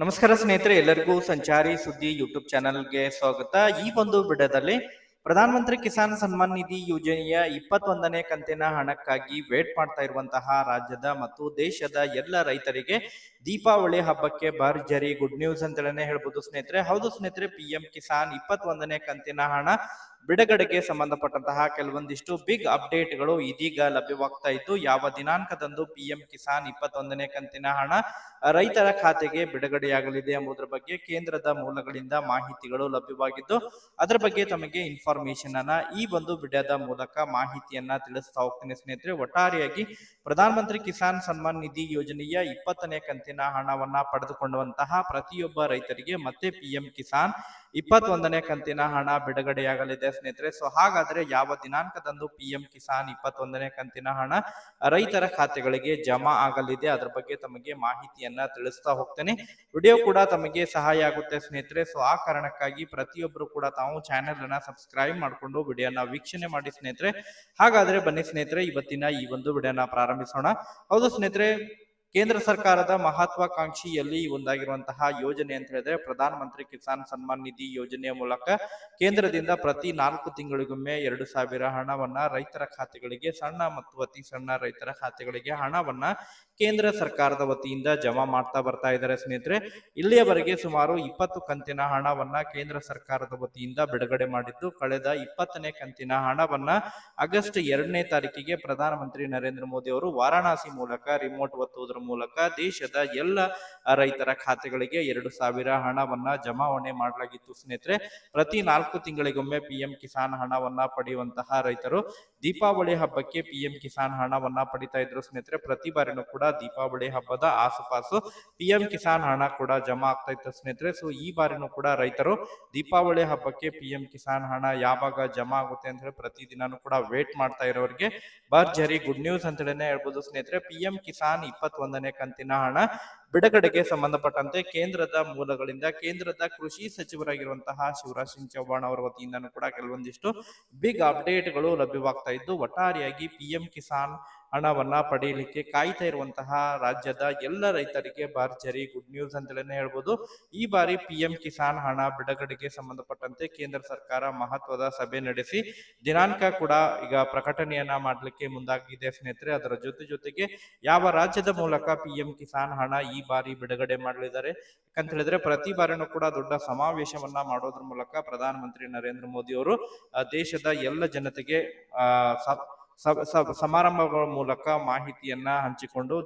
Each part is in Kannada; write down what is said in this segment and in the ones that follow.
ನಮಸ್ಕಾರ ಸ್ನೇಹಿತರೆ, ಎಲ್ಲರಿಗೂ ಸಂಚಾರಿ ಸುದ್ದಿ ಯೂಟ್ಯೂಬ್ ಚಾನೆಲ್ಗೆ ಸ್ವಾಗತ. ಈ ಒಂದು ವಿಡಿಯೋದಲ್ಲಿ ಪ್ರಧಾನಮಂತ್ರಿ ಕಿಸಾನ್ ಸನ್ಮಾನ್ ನಿಧಿ ಯೋಜನೆಯ 21ನೇ ಕಂತಿನ ಹಣಕ್ಕಾಗಿ ವೇಟ್ ಮಾಡ್ತಾ ಇರುವಂತಹ ರಾಜ್ಯದ ಮತ್ತು ದೇಶದ ಎಲ್ಲ ರೈತರಿಗೆ ದೀಪಾವಳಿ ಹಬ್ಬಕ್ಕೆ ಭರ್ಜರಿ ಗುಡ್ ನ್ಯೂಸ್ ಅಂತೇಳಿ ಹೇಳ್ಬೋದು ಸ್ನೇಹಿತರೆ. ಹೌದು ಸ್ನೇಹಿತರೆ, PM ಕಿಸಾನ್ 21ನೇ ಕಂತಿನ ಹಣ ಬಿಡುಗಡೆಗೆ ಸಂಬಂಧಪಟ್ಟಂತಹ ಕೆಲವೊಂದಿಷ್ಟು ಬಿಗ್ ಅಪ್ಡೇಟ್ಗಳು ಇದೀಗ ಲಭ್ಯವಾಗ್ತಾ ಇದ್ದು, ಯಾವ ದಿನಾಂಕದಂದು PM ಕಿಸಾನ್ 21ನೇ ಕಂತಿನ ಹಣ ರೈತರ ಖಾತೆಗೆ ಬಿಡುಗಡೆಯಾಗಲಿದೆ ಎಂಬುದರ ಬಗ್ಗೆ ಕೇಂದ್ರದ ಮೂಲಗಳಿಂದ ಮಾಹಿತಿಗಳು ಲಭ್ಯವಾಗಿದ್ದು, ಅದರ ಬಗ್ಗೆ ತಮಗೆ ಇನ್ಫಾರ್ಮೇಶನ್ ಅನ್ನ ಈ ಒಂದು ವಿಡಿಯೋದ ಮೂಲಕ ಮಾಹಿತಿಯನ್ನ ತಿಳಿಸ್ತಾ ಹೋಗ್ತೀನಿ ಸ್ನೇಹಿತರೆ. ಒಟ್ಟಾರೆಯಾಗಿ ಪ್ರಧಾನಮಂತ್ರಿ ಕಿಸಾನ್ ಸನ್ಮಾನ್ ನಿಧಿ ಯೋಜನೆಯ 20ನೇ ಕಂತಿನ ಹಣವನ್ನ ಪಡೆದುಕೊಂಡಂತಹ ಪ್ರತಿಯೊಬ್ಬ ರೈತರಿಗೆ ಮತ್ತೆ PM ಕಿಸಾನ್ 21ನೇ ಕಂತಿನ ಹಣ ಬಿಡುಗಡೆಯಾಗಲಿದೆ ಸ್ನೇಹಿತರೆ. ಸೊ ಹಾಗಾದ್ರೆ ಯಾವ ದಿನಾಂಕದಂದು PM ಕಿಸಾನ್ 21ನೇ ಕಂತಿನ ಹಣ ರೈತರ ಖಾತೆಗಳಿಗೆ ಜಮಾ ಆಗಲಿದೆ, ಅದರ ಬಗ್ಗೆ ತಮಗೆ ಮಾಹಿತಿಯನ್ನ ತಿಳಿಸ್ತಾ ಹೋಗ್ತೇನೆ. ವಿಡಿಯೋ ಕೂಡ ತಮಗೆ ಸಹಾಯ ಆಗುತ್ತೆ ಸ್ನೇಹಿತರೆ. ಸೊ ಆ ಕಾರಣಕ್ಕಾಗಿ ಪ್ರತಿಯೊಬ್ಬರು ಕೂಡ ತಾವು ಚಾನೆಲ್ ಅನ್ನ ಸಬ್ಸ್ಕ್ರೈಬ್ ಮಾಡಿಕೊಂಡು ವಿಡಿಯೋನ ವೀಕ್ಷಣೆ ಮಾಡಿ ಸ್ನೇಹಿತರೆ. ಹಾಗಾದ್ರೆ ಬನ್ನಿ ಸ್ನೇಹಿತರೆ, ಇವತ್ತಿನ ಈ ಒಂದು ವಿಡಿಯೋನ ಪ್ರಾರಂಭಿಸೋಣ. ಹೌದು ಸ್ನೇಹಿತರೆ, ಕೇಂದ್ರ ಸರ್ಕಾರದ ಮಹತ್ವಾಕಾಂಕ್ಷಿಯಲ್ಲಿ ಒಂದಾಗಿರುವಂತಹ ಯೋಜನೆ ಅಂತ ಹೇಳಿದ್ರೆ ಪ್ರಧಾನ ಮಂತ್ರಿ ಕಿಸಾನ್ ಸನ್ಮಾನ್ ನಿಧಿ ಯೋಜನೆಯ ಮೂಲಕ ಕೇಂದ್ರದಿಂದ ಪ್ರತಿ 4 ತಿಂಗಳಿಗೊಮ್ಮೆ 2,000 ಹಣವನ್ನ ರೈತರ ಖಾತೆಗಳಿಗೆ, ಸಣ್ಣ ಮತ್ತು ಅತಿ ಸಣ್ಣ ರೈತರ ಖಾತೆಗಳಿಗೆ ಹಣವನ್ನ ಕೇಂದ್ರ ಸರ್ಕಾರದ ವತಿಯಿಂದ ಜಮಾ ಮಾಡ್ತಾ ಬರ್ತಾ ಇದ್ದಾರೆ ಸ್ನೇಹಿತರೆ. ಇಲ್ಲಿಯವರೆಗೆ ಸುಮಾರು 20 ಕಂತಿನ ಹಣವನ್ನ ಕೇಂದ್ರ ಸರ್ಕಾರದ ವತಿಯಿಂದ ಬಿಡುಗಡೆ ಮಾಡಿದ್ದು, ಕಳೆದ 20ನೇ ಕಂತಿನ ಹಣವನ್ನ ಆಗಸ್ಟ್ 2ನೇ ತಾರೀಕಿಗೆ ಪ್ರಧಾನಮಂತ್ರಿ ನರೇಂದ್ರ ಮೋದಿ ಅವರು ವಾರಾಣಸಿ ಮೂಲಕ ರಿಮೋಟ್ ಒತ್ತುವುದರ ಮೂಲಕ ದೇಶದ ಎಲ್ಲ ರೈತರ ಖಾತೆಗಳಿಗೆ 2,000 ಹಣವನ್ನ ಜಮಾವಣೆ ಮಾಡಲಾಗಿತ್ತು ಸ್ನೇಹಿತರೆ. ಪ್ರತಿ 4 ತಿಂಗಳಿಗೊಮ್ಮೆ PM ಕಿಸಾನ್ ಹಣವನ್ನ ಪಡೆಯುವಂತಹ ರೈತರು ದೀಪಾವಳಿ ಹಬ್ಬಕ್ಕೆ PM ಕಿಸಾನ್ ಹಣವನ್ನ ಪಡಿತಾ ಇದ್ರು ಸ್ನೇಹಿತರೆ. ಪ್ರತಿ ಬಾರಿನೂ ಕೂಡ ದೀಪಾವಳಿ ಹಬ್ಬದ ಆಸುಪಾಸು PM ಕಿಸಾನ್ ಹಣ ಕೂಡ ಜಮಾ ಆಗ್ತಾ ಇತ್ತು ಸ್ನೇಹಿತರೆ. ಸೊ ಈ ಬಾರಿನೂ ಕೂಡ ರೈತರು ದೀಪಾವಳಿ ಹಬ್ಬಕ್ಕೆ PM ಕಿಸಾನ್ ಹಣ ಯಾವಾಗ ಜಮಾ ಆಗುತ್ತೆ ಅಂತ ಹೇಳಿ ಪ್ರತಿದಿನಾನು ಕೂಡ ವೇಟ್ ಮಾಡ್ತಾ ಇರೋರಿಗೆ ಭರ್ಜರಿ ಗುಡ್ ನ್ಯೂಸ್ ಅಂತೇಳಿ ಹೇಳ್ಬೋದು ಸ್ನೇಹಿತರೆ. PM ಕಿಸಾನ್ 21ನೇ ಕಂತಿನ ಹಣ ಬಿಡುಗಡೆಗೆ ಸಂಬಂಧಪಟ್ಟಂತೆ ಕೇಂದ್ರದ ಮೂಲಗಳಿಂದ ಕೇಂದ್ರದ ಕೃಷಿ ಸಚಿವರಾಗಿರುವಂತಹ ಶಿವರಾಜ್ ಸಿಂಗ್ ಚೌಹಾಣ್ ಅವರ ವತಿಯಿಂದನೂ ಕೂಡ ಕೆಲವೊಂದಿಷ್ಟು ಬಿಗ್ ಅಪ್ಡೇಟ್ಗಳು ಲಭ್ಯವಾಗ್ತಾ ಇದ್ದು, ಒಟ್ಟಾರೆಯಾಗಿ PM ಕಿಸಾನ್ ಹಣವನ್ನ ಪಡೆಯಲಿಕ್ಕೆ ಕಾಯ್ತಾ ಇರುವಂತಹ ರಾಜ್ಯದ ಎಲ್ಲ ರೈತರಿಗೆ ಭರ್ಜರಿ ಗುಡ್ ನ್ಯೂಸ್ ಅಂತೇಳಿ ಹೇಳ್ಬೋದು. ಈ ಬಾರಿ PM ಕಿಸಾನ್ ಹಣ ಬಿಡುಗಡೆಗೆ ಸಂಬಂಧಪಟ್ಟಂತೆ ಕೇಂದ್ರ ಸರ್ಕಾರ ಮಹತ್ವದ ಸಭೆ ನಡೆಸಿ ದಿನಾಂಕ ಕೂಡ ಈಗ ಪ್ರಕಟಣೆಯನ್ನ ಮಾಡಲಿಕ್ಕೆ ಮುಂದಾಗಿದೆ ಸ್ನೇಹಿತರೆ. ಅದರ ಜೊತೆಗೆ ಯಾವ ರಾಜ್ಯದ ಮೂಲಕ PM ಕಿಸಾನ್ ಹಣ ಈ ಬಾರಿ ಬಿಡುಗಡೆ ಮಾಡಲಿದ್ದಾರೆ ಅಂತ ಹೇಳಿದ್ರೆ, ಪ್ರತಿ ಬಾರಿನೂ ಕೂಡ ದೊಡ್ಡ ಸಮಾವೇಶವನ್ನ ಮಾಡೋದ್ರ ಮೂಲಕ ಪ್ರಧಾನಮಂತ್ರಿ ನರೇಂದ್ರ ಮೋದಿ ಅವರು ದೇಶದ ಎಲ್ಲ ಜನತೆಗೆ ಸಮಾರಂಭಗಳ ಮೂಲಕ ಮಾಹಿತಿಯನ್ನ ಹಂಚಿಕೊಂಡು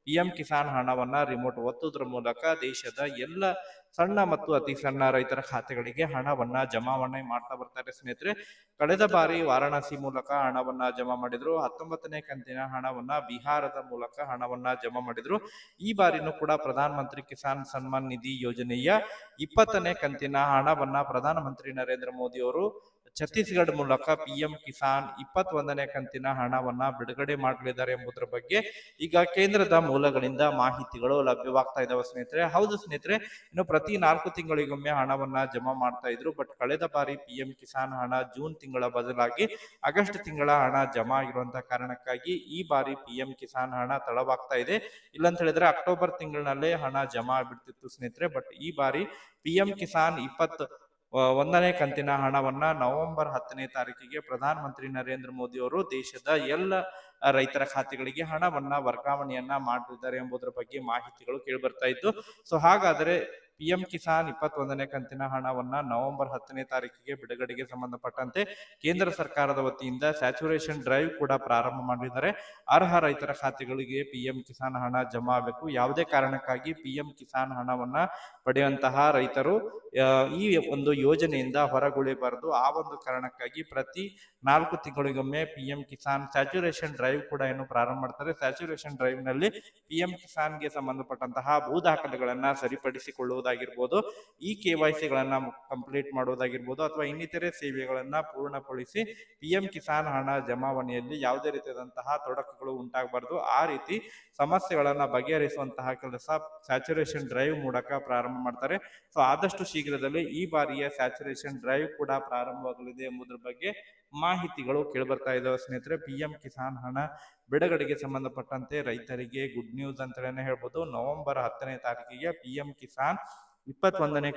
PM ಕಿಸಾನ್ ಹಣವನ್ನ ರಿಮೋಟ್ ಒತ್ತುವುದರ ಮೂಲಕ ದೇಶದ ಎಲ್ಲ ಸಣ್ಣ ಮತ್ತು ಅತಿ ಸಣ್ಣ ರೈತರ ಖಾತೆಗಳಿಗೆ ಹಣವನ್ನ ಜಮಾವಣೆ ಮಾಡ್ತಾ ಬರ್ತಾರೆ ಸ್ನೇಹಿತರೆ. ಕಳೆದ ಬಾರಿ ವಾರಾಣಸಿ ಮೂಲಕ ಹಣವನ್ನ ಜಮಾ ಮಾಡಿದ್ರು, 19ನೇ ಕಂತಿನ ಹಣವನ್ನ ಬಿಹಾರದ ಮೂಲಕ ಹಣವನ್ನ ಜಮಾ ಮಾಡಿದ್ರು. ಈ ಬಾರಿನೂ ಕೂಡ ಪ್ರಧಾನ ಮಂತ್ರಿ ಕಿಸಾನ್ ಸನ್ಮಾನ್ ನಿಧಿ ಯೋಜನೆಯ 20ನೇ ಕಂತಿನ ಹಣವನ್ನ ಪ್ರಧಾನಮಂತ್ರಿ ನರೇಂದ್ರ ಮೋದಿ ಅವರು ಛತ್ತೀಸ್ಗಢ ಮೂಲಕ PM ಕಿಸಾನ್ 21ನೇ ಕಂತಿನ ಹಣವನ್ನ ಬಿಡುಗಡೆ ಮಾಡಲಿದ್ದಾರೆ ಎಂಬುದರ ಬಗ್ಗೆ ಈಗ ಕೇಂದ್ರದ ಮೂಲಗಳಿಂದ ಮಾಹಿತಿಗಳು ಲಭ್ಯವಾಗ್ತಾ ಇದಾವೆ ಸ್ನೇಹಿತರೆ. ಹೌದು ಸ್ನೇಹಿತರೆ, ಇನ್ನು ಪ್ರತಿ 4 ತಿಂಗಳಿಗೊಮ್ಮೆ ಹಣವನ್ನ ಜಮಾ ಮಾಡ್ತಾ ಇದ್ರು, ಬಟ್ ಕಳೆದ ಬಾರಿ PM ಕಿಸಾನ್ ಹಣ ಜೂನ್ ತಿಂಗಳ ಬದಲಾಗಿ ಆಗಸ್ಟ್ ತಿಂಗಳ ಹಣ ಜಮಾ ಆಗಿರುವಂತಹ ಕಾರಣಕ್ಕಾಗಿ ಈ ಬಾರಿ PM ಕಿಸಾನ್ ಹಣ ತಡವಾಗ್ತಾ ಇದೆ. ಇಲ್ಲಂತ ಹೇಳಿದ್ರೆ ಅಕ್ಟೋಬರ್ ತಿಂಗಳಿನಲ್ಲೇ ಹಣ ಜಮಾ ಆಗ್ಬಿಡ್ತಿತ್ತು ಸ್ನೇಹಿತರೆ. ಬಟ್ ಈ ಬಾರಿ PM ಕಿಸಾನ್ 21ನೇ ಕಂತಿನ ಹಣವನ್ನ ನವೆಂಬರ್ 10ನೇ ತಾರೀಕಿಗೆ ಪ್ರಧಾನ ಮಂತ್ರಿ ನರೇಂದ್ರ ಮೋದಿ ಅವರು ದೇಶದ ಎಲ್ಲ ರೈತರ ಖಾತೆಗಳಿಗೆ ಹಣವನ್ನ ವರ್ಗಾವಣೆಯನ್ನ ಮಾಡಲಿದ್ದಾರೆ ಎಂಬುದರ ಬಗ್ಗೆ ಮಾಹಿತಿಗಳು ಕೇಳಿ ಬರ್ತಾ ಇತ್ತು. ಸೊ ಹಾಗಾದರೆ PM ಕಿಸಾನ್ 21ನೇ ಕಂತಿನ ಹಣವನ್ನ ನವೆಂಬರ್ 10ನೇ ತಾರೀಕಿಗೆ ಬಿಡುಗಡೆಗೆ ಸಂಬಂಧಪಟ್ಟಂತೆ ಕೇಂದ್ರ ಸರ್ಕಾರದ ವತಿಯಿಂದ ಸ್ಯಾಚುರೇಷನ್ ಡ್ರೈವ್ ಕೂಡ ಪ್ರಾರಂಭ ಮಾಡಿದ್ದಾರೆ. ಅರ್ಹ ರೈತರ ಖಾತೆಗಳಿಗೆ PM ಕಿಸಾನ್ ಹಣ ಜಮಾ ಆಗಬೇಕು. ಯಾವುದೇ ಕಾರಣಕ್ಕಾಗಿ PM ಕಿಸಾನ್ ಹಣವನ್ನ ಪಡೆಯುವಂತಹ ರೈತರು ಈ ಒಂದು ಯೋಜನೆಯಿಂದ ಹೊರಗುಳಿಬಾರದು. ಆ ಒಂದು ಕಾರಣಕ್ಕಾಗಿ ಪ್ರತಿ 4 ತಿಂಗಳಿಗೊಮ್ಮೆ PM ಕಿಸಾನ್ ಸ್ಯಾಚುರೇಷನ್ ಡ್ರೈವ್ ಕೂಡ ಏನು ಪ್ರಾರಂಭ ಮಾಡ್ತಾರೆ. ಸ್ಯಾಚುರೇಷನ್ ಡ್ರೈವ್ ನಲ್ಲಿ PM ಕಿಸಾನ್ಗೆ ಸಂಬಂಧಪಟ್ಟಂತಹ ಭೂ ದಾಖಲೆಗಳನ್ನ ಸರಿಪಡಿಸಿಕೊಳ್ಳುವುದಾಗಿರ್ಬೋದು, ಈ KYC ಗಳನ್ನ ಕಂಪ್ಲೀಟ್ ಮಾಡುವುದಾಗಿರ್ಬೋದು, ಅಥವಾ ಇನ್ನಿತರೆ ಸೇವೆಗಳನ್ನ ಪೂರ್ಣಗೊಳಿಸಿ PM ಕಿಸಾನ್ ಹಣ ಜಮಾವಣೆಯಲ್ಲಿ ಯಾವುದೇ ರೀತಿಯಾದಂತಹ ತೊಡಕುಗಳು ಉಂಟಾಗಬಾರದು. ಆ ರೀತಿ ಸಮಸ್ಯೆಗಳನ್ನ ಬಗೆಹರಿಸುವಂತಹ ಕೆಲಸ ಸ್ಯಾಚುರೇಷನ್ ಡ್ರೈವ್ ಮೂಲಕ ಪ್ರಾರಂಭ ಮಾಡ್ತಾರೆ. ಸೊ ಆದಷ್ಟು ಶೀಘ್ರದಲ್ಲಿ ಈ ಬಾರಿಯ ಸ್ಯಾಚುರೇಷನ್ ಡ್ರೈವ್ ಕೂಡ ಪ್ರಾರಂಭವಾಗಲಿದೆ ಎಂಬುದರ ಬಗ್ಗೆ ಮಾಹಿತಿಗಳು ಕೇಳಿಬರ್ತಾ ಇದಾವೆ ಸ್ನೇಹಿತರೆ. PM ಕಿಸಾನ್ ಹಣ ಬಿಡುಗಡೆಗೆ ಸಂಬಂಧಪಟ್ಟಂತೆ ರೈತರಿಗೆ ಗುಡ್ ನ್ಯೂಸ್ ಅಂತಲೇ ಹೇಳ್ಬೋದು. ನವೆಂಬರ್ 10ನೇ ತಾರೀಕಿಗೆ PM ಕಿಸಾನ್ 21ನೇ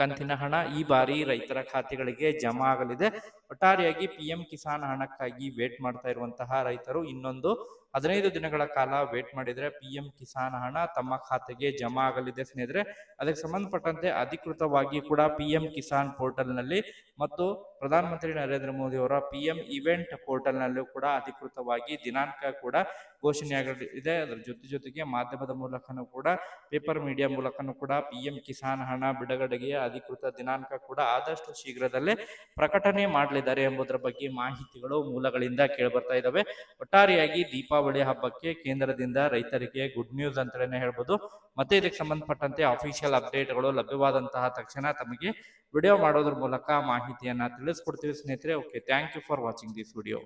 ಕಂತಿನ ಹಣ ಈ ಬಾರಿ ರೈತರ ಖಾತೆಗಳಿಗೆ ಜಮಾ ಆಗಲಿದೆ. ಒಟ್ಟಾರೆಯಾಗಿ PM ಕಿಸಾನ್ ಹಣಕ್ಕಾಗಿ ವೇಟ್ ಮಾಡ್ತಾ ಇರುವಂತಹ ರೈತರು ಇನ್ನೊಂದು 15 ದಿನಗಳ ಕಾಲ ವೇಟ್ ಮಾಡಿದ್ರೆ PM ಕಿಸಾನ್ ಹಣ ತಮ್ಮ ಖಾತೆಗೆ ಜಮಾ ಆಗಲಿದೆ ಸ್ನೇಹಿತರೆ. ಅದಕ್ಕೆ ಸಂಬಂಧಪಟ್ಟಂತೆ ಅಧಿಕೃತವಾಗಿ ಕೂಡ PM ಕಿಸಾನ್ ಪೋರ್ಟಲ್ ನಲ್ಲಿ ಮತ್ತು ಪ್ರಧಾನಮಂತ್ರಿ ನರೇಂದ್ರ ಮೋದಿ ಅವರ PM ಇವೆಂಟ್ ಪೋರ್ಟಲ್ ನಲ್ಲೂ ಕೂಡ ಅಧಿಕೃತವಾಗಿ ದಿನಾಂಕ ಕೂಡ ಘೋಷಣೆಯಾಗಲಿದೆ. ಅದರ ಜೊತೆಗೆ ಮಾಧ್ಯಮದ ಮೂಲಕನೂ ಕೂಡ ಪೇಪರ್ ಮೀಡಿಯಾ ಮೂಲಕನೂ ಕೂಡ PM ಕಿಸಾನ್ ಹಣ ಬಿಡುಗಡೆಗೆ ಅಧಿಕೃತ ದಿನಾಂಕ ಕೂಡ ಆದಷ್ಟು ಶೀಘ್ರದಲ್ಲೇ ಪ್ರಕಟಣೆ ಮಾಡಲಿದ್ದಾರೆ ಎಂಬುದರ ಬಗ್ಗೆ ಮಾಹಿತಿಗಳು ಮೂಲಗಳಿಂದ ಕೇಳಿಬರ್ತಾ ಇದ್ದಾವೆ. ಒಟ್ಟಾರೆಯಾಗಿ ದೀಪಾವಳಿ ಹಬ್ಬಕ್ಕೆ ಕೇಂದ್ರದಿಂದ ರೈತರಿಗೆ ಗುಡ್ ನ್ಯೂಸ್ ಅಂತಲೇ ಹೇಳ್ಬೋದು. ಮತ್ತೆ ಇದಕ್ಕೆ ಸಂಬಂಧಪಟ್ಟಂತೆ ಅಫಿಷಿಯಲ್ ಅಪ್ಡೇಟ್ಗಳು ಲಭ್ಯವಾದಂತಹ ತಕ್ಷಣ ತಮಗೆ ವಿಡಿಯೋ ಮಾಡೋದ್ರ ಮೂಲಕ ಮಾಹಿತಿಯನ್ನ ತಿಳಿಸ್ಕೊಡ್ತೀವಿ ಸ್ನೇಹಿತರೆ. Okay, thank you for watching this video.